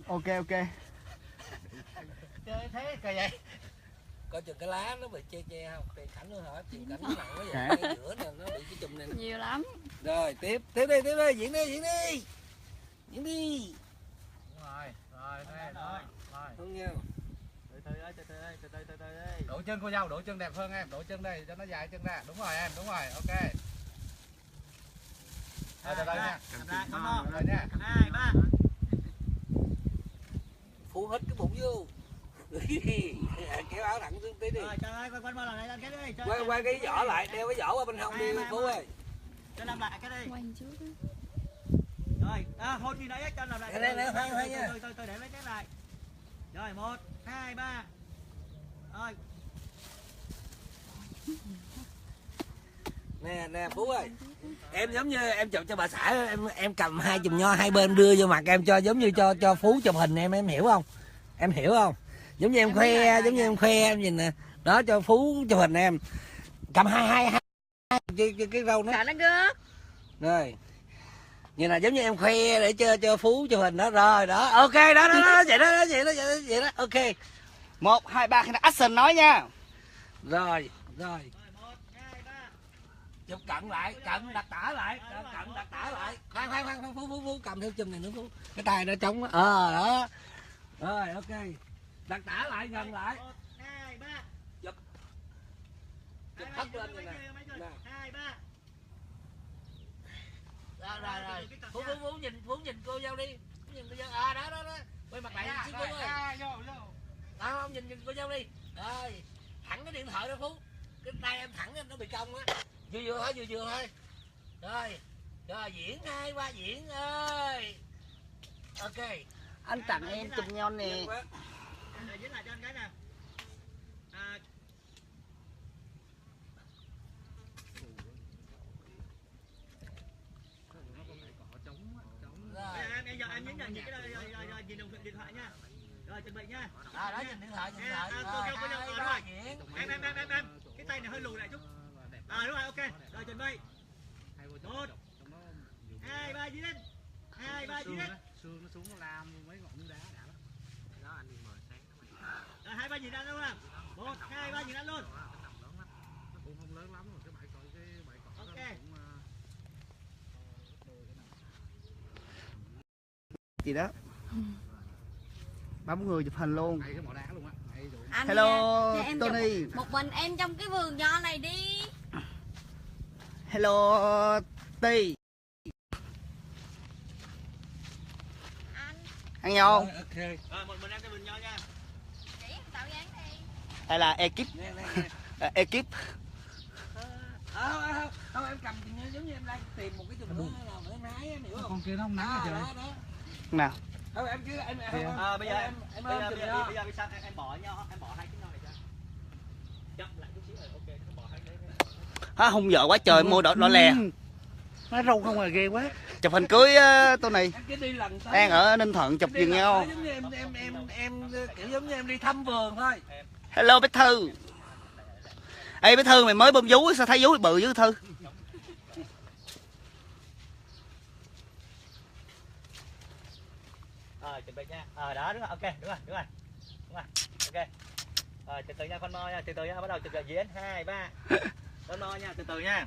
Ok ok. Chơi thế cà vậy. Coi chừng cái lá nó bị che không? Tiền cảnh nữa hả? Tiền cảnh nó nặng quá vậy. Cái giữa nè nó bị cái chùm này nè. Nhiều lắm. Rồi tiếp đi, diễn đi. Đúng rồi, rồi đây, rồi. Không nghe. Từ từ. Đổ chân cô dâu, đổ chân đẹp hơn em, đổ chân đây cho nó dài chân ra. Đúng rồi em, đúng rồi, ok. Từ từ nha. Rồi nha. 2, 3. Phủ hết cái bụng vô. Kéo áo thẳng xuống tí đi. Rồi trời ơi, quanh lần này lên cái đi. Quay cái vỏ lại, đeo cái vỏ qua bên hông đi Phú ơi. Cho làm lại cái đi. Quanh trước á. Rồi, hôn gì nãy cho làm lại. Đây khoan nha. Tôi để mấy cái lại. Rồi 1, 2, 3. Rồi. Nè Phú ơi. Em giống như em chụp cho bà xã em cầm 2 chùm nho hai bên đưa vô mặt em cho giống như cho Phú chụp hình em hiểu không? Em hiểu không? Giống như em khoe, em nhìn nè. Đó cho Phú chụp hình em. Cầm hai cái râu nó. Cả nó gớt. Rồi. Như là giống như em khoe để cho Phú chụp hình đó rồi đó. Ok đó vậy đó. Ok. 1, 2, 3 khi nào action nói nha. Rồi. 1, 2, 3. Chụp cận lại, cận đặt tả lại, cận đặt tả lại. Khoan Phú cầm theo chùm này nữa Phú. Cái tay nó trống đó. Đó. Rồi ok. Đặt tả lại gần lại. 1, 2, 3. Chụp thấp lên rồi nè. 2, 3. Rồi. Phú nhìn cô dâu đi. Phú nhìn cô dâu. Đó. Quay mặt lại xíu Phú ơi. Đó, không nhìn cô dâu đi. Rồi. Thẳng cái điện thoại đó Phú. Cái tay em thẳng nó bị cong á. Vừa thôi. Rồi diễn 2, 3 diễn ơi. Ok. Anh tặng em chùm nho nè. Diễn lại cho anh cái nè. Em nhấn nhận cái rồi nhìn đồng điện thoại nha. Rồi chuẩn bị nha. Đó nhìn điện thoại. Em cái tay này hơi lùi lại chút. Đúng rồi, ok. Rồi chuẩn bị. 1, 2, 3 đi lên. 2, 3 đi lên. Sương nó xuống nó làm mấy ngọn núi đá đã lắm. Đó anh đi mời sáng nó. Rồi 2, 3 nhìn ăn luôn nè. 1, 2, 3 nhìn ăn luôn. Nó cũng không lớn lắm mà cái bãi cỏ Ok. Gì đó. Bấm người chụp hình luôn. Ngay cái mỏ đá luôn á. Anh Hello nha, em Tony. một mình em trong cái vườn nho này đi. Hello Ti. Ăn nho không? Ok. Rồi một mình em cái vườn nho nha. Chỉ tạo dáng đi. Hay là ekip? Ekip. Không em cầm giống như em đang tìm một cái chùm nữa nào mà em hái em hiểu không? Con kia nó không nắng hả trời? Đó. Nào. Không em cứ em Bây giờ em sao em bỏ nho, em bỏ 2 cái nho này ra. Chậm lại chút xíu rồi, ok, em bỏ 2 cái. Hung dở quá trời mua đỏ lè. Nó râu không à, ghê quá. Chụp hình cưới Tony. em cứ đi lần tới. Đang ở Ninh Thuận chụp vườn nho. Giống như em kiểu giống như em đi thăm vườn thôi. Hello Bé Thư. Ê Bé Thư mày mới bơm vú sao thấy vú bự dữ Thư. Rồi chuẩn bị nha. Đó đúng rồi, ok, đúng rồi. Ok. Rồi từ từ nha con mo nha, từ từ nha, bắt đầu từ từ diễn 2, 3. Con mo nha, từ từ nha.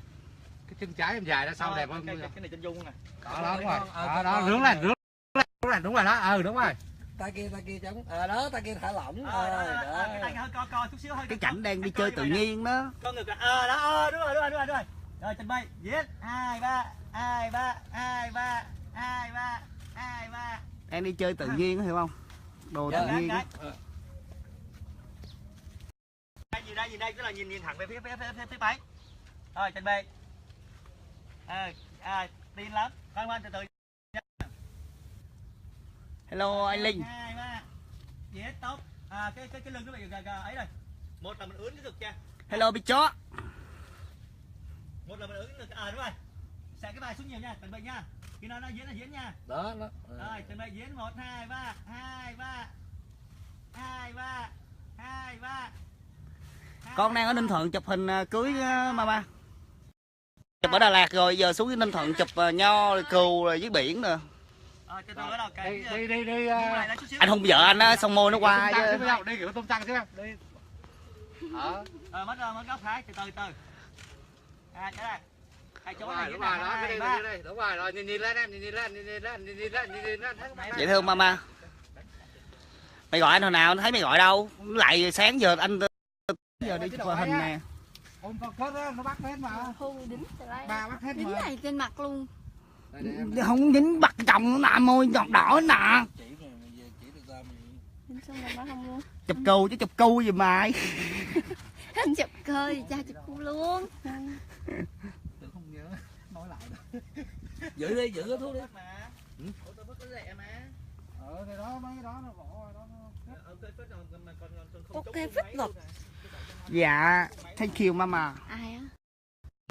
Cái chân trái em dài ra sau đẹp hơn. Cái này chân dung nè. Đó đúng rồi. Đó rướng lên. Đúng rồi đó. Đúng rồi. Tay kia chống. Đó tay kia thả lỏng. Cái tay hơi co chút xíu hơi. Cái cảnh đang đi chơi tự nhiên đó. Con ngực đó, đúng rồi. Rồi chuẩn bị diễn 2, 3. Đang đi chơi tự nhiên đó, hiểu không? Đồ tự nhiên. Nhìn đây tức là nhìn thẳng về phía bánh. Rồi chuẩn bị. Tin lắm. Ngoan từ từ. Hello anh Linh. 2, 3. Diễn tốt. Cái lưng nó bị ấy rồi. Một là mình ướn cái ngực kìa. Hello Big Chó. Một là mình ướn cái ngực. Đúng rồi. Xẻ cái bài xuống nhiều nha, chuẩn bị nha. Khi nó diễn là diễn nha. Đó. Rồi chuẩn bị diễn 1, 2, 3. 2, 3. Con đang ở Ninh Thuận chụp hình cưới mama. Chụp ở Đà Lạt rồi giờ xuống Ninh Thuận chụp nho rồi cừu rồi dưới biển rồi. Đi. Anh hung vợ anh á xong môi nó qua chứ. Đi kiểu tôm tăng chứ em. Đi. Mất góc Thái từ từ. Cái này. Hai chỗ này đúng rồi, đó, cái đi. Đúng rồi, nhìn lên em, nhìn lên. Dễ thương mama. Mày gọi anh hồi nào, thấy mày gọi đâu? Lại sáng giờ anh giờ đi chụp hình nè. Ôm con kết á, nó bắt hết mà. Thu đính từ đây. Ba bắt hết Đính mà. này trên mặt luôn. Không dính bắt chồng nó nè, môi giọt đỏ nè. Chỉ rồi mày về chỉ được ra mày. Đính xong rồi nó không luôn. Chụp cù chứ chụp cu gì mày. Chụp cơ thì cha chụp cu luôn. Tôi không nhớ, nói lại rồi. Giữ đi, giữ cái thuốc đi. Tôi có lẹ mà. Thì đó, mấy cái đó nó bỏ rồi đó. Ok phích vật. Dạ, thank you mama. Ai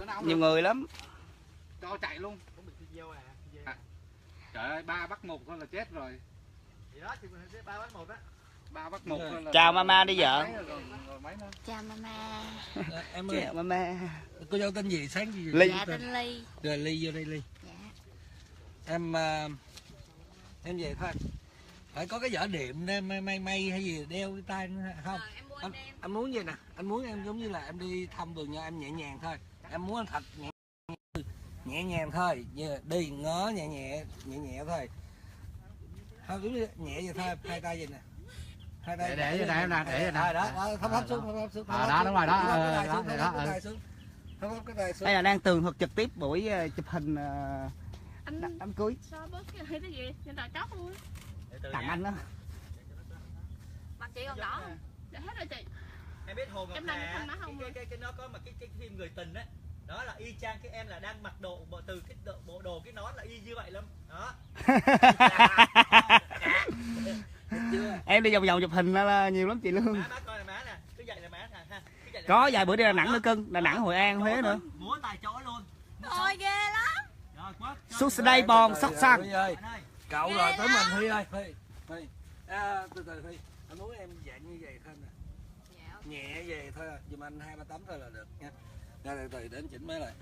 á? Nhiều người lắm. Cho chạy luôn. Trời ơi, 3 bắt 1 thôi là chết rồi. Thì đó, thì 3 bắt 1 á. 3 bắt 1 thôi là... Chào mama đi vợ. Rồi mấy nữa. Chào mama. Em ơi, Chào mama. cô dâu tên gì? Sáng gì? Ly. Dạ tên Ly. Rồi Ly vô đây Ly. Dạ. Em về thôi. Phải có cái vỏ điểm để may hay gì đeo cái tay nữa không? Em mua Anh muốn gì nè, anh muốn em giống như là em đi thăm vườn nho em nhẹ nhàng thôi. Em muốn anh thật nhẹ nhàng thôi, đi ngó nhẹ thôi. Không giống như nhẹ vậy thôi, hai tay vậy nè. Hai tay Để vô đây em nè, để vô đây. Đó, thấp xuống. Đó đúng rồi đó. Thấp cái tay xuống. Đây là đang tường thuật trực tiếp buổi chụp hình anh đám cưới. sao bớt cái gì trên tòa chót luôn. Tặng anh đó. Mặt chị còn đỏ không? Để hết rồi chị. Em biết Hồ Ngọc Em đang Hà thăm nó không rồi? cái nó có mà cái phim người tình á. Đó là y chang cái em là đang mặc đồ từ cái bộ đồ cái nón là y như vậy lắm. Đó. Em đi vòng vòng chụp hình là nhiều lắm chị Lương. Má coi là má nè, cứ vậy là má nè ha. Có vài bữa đi Đà Nẵng nữa cưng, Đà Nẵng, Hội An, Huế nữa. Múa tài chỗ luôn. Ôi ghê lắm. Rồi quá. Suốt đây bòn sóc xăng. Huy ơi, cậu rồi tới mình Huy ơi. Huy. Từ từ Huy. Anh muốn em dạng như vậy thôi nè. Nhẹ về thôi, giùm anh 2-3 tấm thôi là được nha. Ra từ từ đến chỉnh máy lại.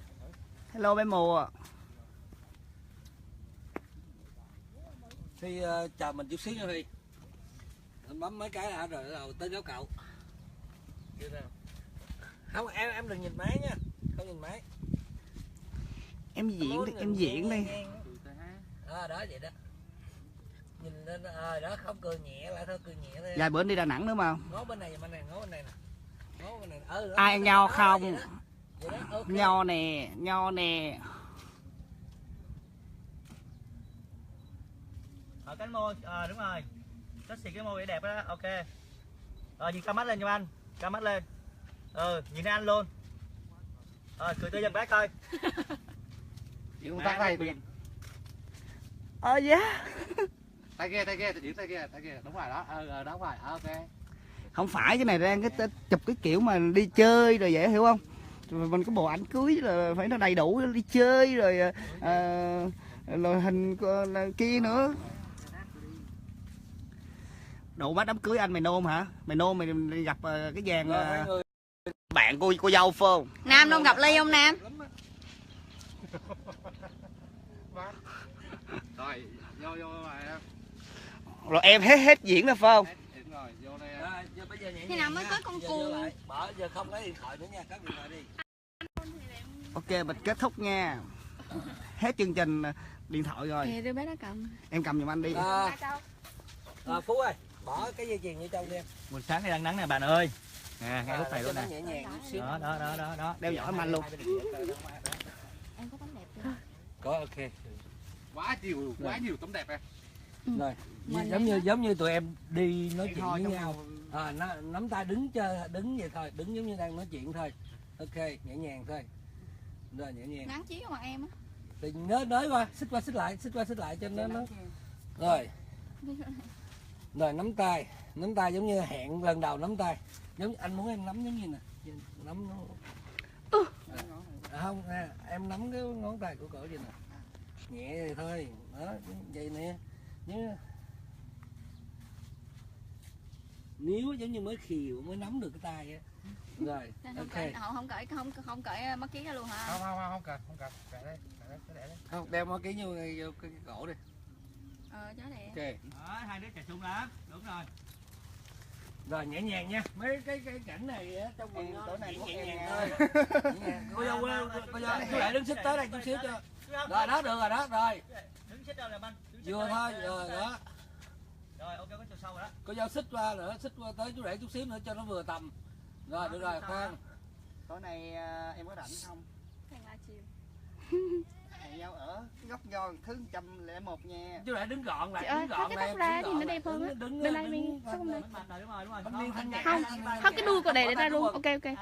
Hello bé mùa. Thì chào mình chút xíu nha Huy. Anh bấm mấy cái đã rồi bắt đầu tới gấu cậu. Không em đừng nhìn máy nha, không nhìn máy. Em diễn đi, em diễn đi. Đó vậy đó. Nhìn lên đó không cười nhẹ lại thôi, cười nhẹ thôi. Vài bữa đi Đà Nẵng nữa mà. Ngó bên này nè, ngó bên này nè. Ngó bên này. Ai ăn nho không? Vậy đó, okay. Nho nè. Ở cánh môi, đúng rồi. Nó xịt cái môi để đẹp đó, ok. Nhìn cao mắt lên cho anh, cao mắt lên. Nhìn anh luôn. Cười tươi giùm bác coi. Chỉ công tác này. Dạ. Tay kia, chỉ tay kia, đúng rồi đó. Đúng rồi, ok. Không phải cái này đang cái chụp cái kiểu mà đi chơi rồi vậy hiểu không? Rồi mình có bộ ảnh cưới là phải nó đầy đủ, đi chơi rồi rồi hình kia nữa. Đủ mắt đám cưới anh mày nôn hả? Mày nôn mày gặp cái dàn bạn cô dâu phải không? Nam không gặp Ly không Nam? Rồi, vô rồi em. Rồi em hết diễn rồi phải không? Rồi, vô đây. Bây giờ nhẹ Khi nào mới có con cu? Bỏ giờ không lấy điện thoại nữa nha, cất điện thoại đi. Ok, mình kết thúc nha. Hết chương trình điện thoại rồi. Kìa, đưa bé nó cầm. Em cầm giùm anh đi. Phú ơi, bỏ cái dây chuyền vô trong đi em. Buổi sáng này đang nắng nè bạn ơi. Nè, ngay lúc này luôn nè. Nhẹ nhàng chút xíu. Đó. Đeo giỏ anh luôn. Em có tấm đẹp chưa? Có ok. Quá nhiều tấm đẹp em. Rồi, giống như tụi em đi nói chuyện với nhau. Nắm tay đứng vậy thôi, đứng giống như đang nói chuyện thôi. Ok, nhẹ nhàng thôi. Rồi nhẹ nhàng. Nắng chiếu mặt em á. Thì nới qua, xích qua xích lại cho nó. Rồi. Rồi nắm tay giống như hẹn lần đầu nắm tay. Giống anh muốn em nắm giống như nè. Nắm nó. Không nè, em nắm cái ngón tay của cổ vậy nè. Nhẹ vậy thôi. Đó, vậy nè. Nếu giống như mới khiều mới nắm được cái tay á. Rồi, ok. Không cởi mắt kiến ra luôn hả? Không cần. Để đây. Không, đeo mắt kiến vô cái cổ đi. Chó đẹp. Ok. Đó, hai đứa chạy chung lắm. Đúng rồi. Rồi nhẹ nhàng nha. Mấy cái cảnh này á trong vườn nho này nhẹ nhàng thôi. Cô dâu chú lại đứng xích tới đây chút xíu cho. Rồi đó được rồi đó, rồi. Đứng xích đâu là anh. Vừa thôi, rồi đó. Rồi ok, có chiều sâu rồi đó. Cô dâu xích qua nữa, xích qua tới chú rể chút xíu nữa cho nó vừa tầm. Rồi được rồi, khoan. Tối nay em có rảnh không? Thành là chiều. Hẹn nhau ở góc nho thứ 101 nha. Chú rể đứng gọn lại, Chị ơi, đứng gọn thắt này. cái tóc ra thì nó đẹp hơn á. Bên đây mình thắt không đây. Đúng rồi. Không, thắt cái đuôi của để đây luôn. Ok ok.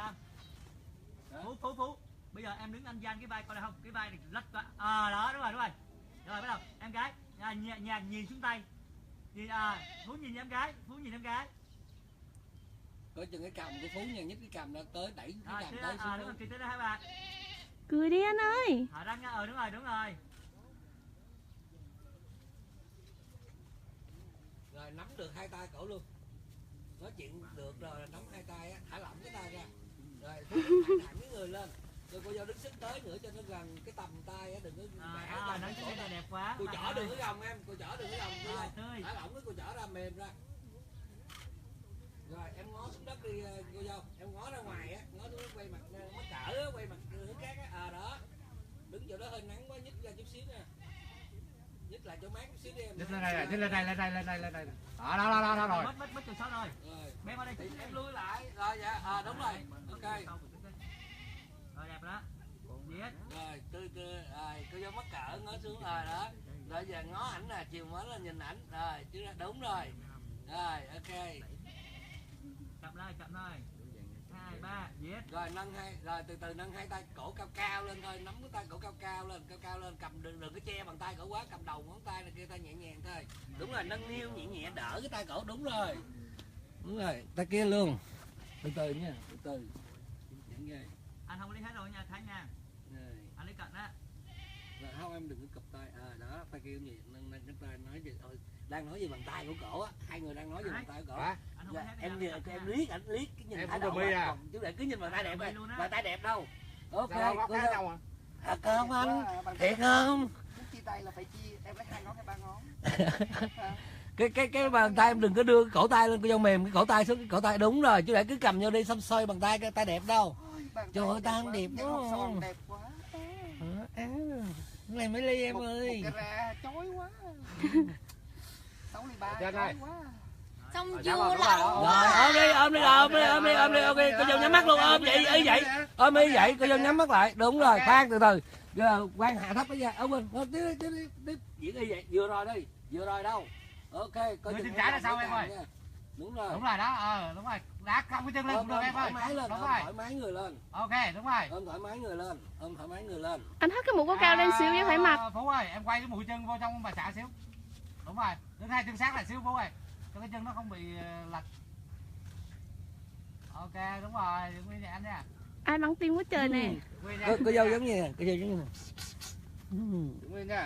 Phú. Bây giờ em đứng anh gian cái vai coi được không? Cái vai này lách quá. Đó, đúng rồi. Rồi bắt đầu. Em gái, nhẹ nhàng nhìn xuống tay. Nhìn Phú nhìn em gái, Coi chừng cái cầm của Phú nha, nhích cái cầm nó tới đẩy cái cầm tới xuống. đúng rồi, kỳ tới đây hai bạn. Cười đi anh ơi. Đang đúng rồi. Rồi nắm được hai tay cổ luôn. Nói chuyện được rồi, nắm hai tay á, thả lỏng cái tay ra. Rồi Phú thẳng cái người lên. Rồi cô dâu đứng xích tới nữa cho nó gần cái tầm tay á, đừng có bẻ nói chuyện này đẹp quá. cô chỏ đừng có gồng em, cô chỏ đừng có gồng. Thả lỏng cái cô chỏ ra, mềm ra. Rồi em ngó xuống đất đi cô dâu, em ngó ra ngoài á, ngó xuống quay mặt mắt cỡ á, quay mặt hướng khác á, đó. Đứng chỗ đó hơi nắng quá, nhích ra chút xíu nha. Nhích lại chỗ mát chút xíu đi em. Nhích lên đây, lên đây. Đó rồi. Mất chiều sâu rồi. Bé vào đây Thì em lui lại. Rồi dạ, đúng rồi. Ok. Rồi đẹp đó. Rồi tươi rồi, cô dâu mắc cỡ ngó xuống rồi đó. Rồi giờ ngó ảnh nè, chiều mới lên nhìn ảnh. Rồi, chứ đúng rồi. Rồi, ok. Chậm thôi. 2, 3, Rồi nâng rồi từ từ nâng hai tay cổ cao lên thôi, nắm cái tay cổ cao lên, cầm đừng có che bằng tay cổ quá, cầm đầu ngón tay này kia tay nhẹ nhàng thôi. Đúng rồi, nâng niu nhẹ đỡ cái tay cổ, đúng rồi. Đúng rồi, tay kia luôn. Từ từ nha, từ từ. Anh không lấy hết rồi nha, Thái nha. Rồi. Anh lấy cận á. Rồi không, em đừng có cụp tay. Đó, tay kia gì nâng cái tay nói gì đang nói gì bằng tay của cổ á, hai người đang nói gì bằng tay của cổ. Dạ, em liếc ảnh liếc cái nhìn thái độ chú để cứ nhìn bằng tay đẹp coi, bằng tay đẹp đâu. Ok, không anh, thiệt không? Chia tay là phải chia, em lấy 2 ngón hay 3 ngón. cái bàn tay em đừng có đưa cái cổ tay lên, cô dâu mềm cái cổ tay xuống, cái cổ tay đúng rồi, chú để cứ cầm vô đi, xăm xoay bằng tay, cái tay đẹp đâu. Trời ơi, tay đẹp đúng không? Đẹp quá. Này mới ly em ơi. Một ra chói quá. 6 ly 3 chói quá. Xong Rồi, chưa rồi, lậu. Rồi ôm đi, ok, cô dâu nhắm mắt luôn, ôm vậy, ý vậy. Ôm ý vậy, cô dâu nhắm mắt lại, đúng rồi, khoan từ từ. Giờ quan hạ thấp cái da, ôm mình, tiếp diễn y vậy, vừa rồi đâu. Ok, coi chân trái là sao em ơi? Đúng rồi. Đúng rồi đó, đúng rồi. Đá cong cái chân lên cũng được em ơi. Thoải mái lên, đúng ôm rồi. thoải mái người lên. Ok, đúng rồi. Ôm thoải mái người lên. Anh thắt cái mũ có cao lên xíu chứ phải mặt. Phú ơi, em quay cái mũi chân vô trong bà xã xíu. Đúng rồi, đứng hai chân sát lại xíu Phú ơi. Cho cái chân nó không bị lệch. Ok, đúng rồi, đừng nguyên anh nha. Ai bắn tim quá trời nè. Cô dâu giống như nè, cô dâu giống như nè.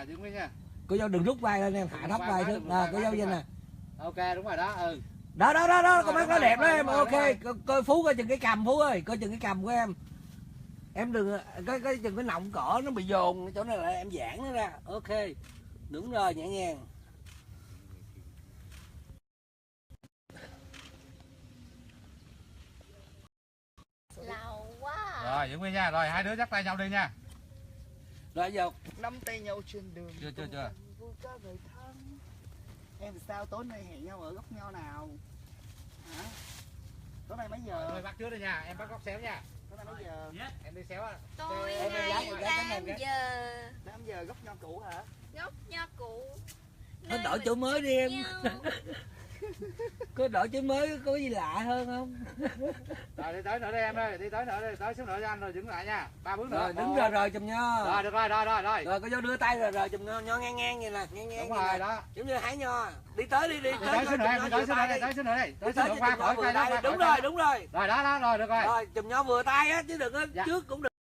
Đứng nguyên nha. Cô dâu đừng rút vai lên em, hạ thấp vai xuống. Cô dâu vậy nè. Ok, đúng rồi đó, Đó, con mắt nó đẹp đó em. Ok, coi Phú coi chừng cái cầm Phú ơi, coi chừng cái cầm của em. Em đừng cái chừng cái nọng cỏ nó bị dồn chỗ này lại em giãn nó ra. Ok. Đúng rồi, nhẹ nhàng. Lâu quá. Rồi, giữ nguyên nha. Rồi, hai đứa dắt tay nhau đi nha. Rồi giờ Nắm tay nhau trên đường. Chưa. Em sao tối nay hẹn nhau ở góc nho nào? Hả? Tối nay mấy giờ? Rồi bắt trước đi nha, em bắt góc xéo nha. Tối nay mấy giờ? Em đi xéo á. Tôi em gái 5 giờ. 5 giờ góc nho cũ hả? Góc nho cũ. có đổi chỗ mới đi em. Có đổi chỗ mới có gì lạ hơn không? Rồi đi tới nữa đi em ơi, đi tới nữa đi, tới xíu nữa cho anh rồi dừng lại nha. 3 bước nữa. Rồi đứng rồi chùm nho. Rồi được rồi. Rồi có dấu đưa tay rồi chùm nho ngang ngang vậy nè, ngang Đúng rồi đó. giống như hái nho. Đi tới đi Tới xíu nữa em, tới xíu nữa đi. Tới xíu nữa qua khỏi cây đó. Đúng rồi. Rồi đó, rồi được rồi. Rồi chùm nho vừa tay á chứ đừng có Dạ. trước cũng được.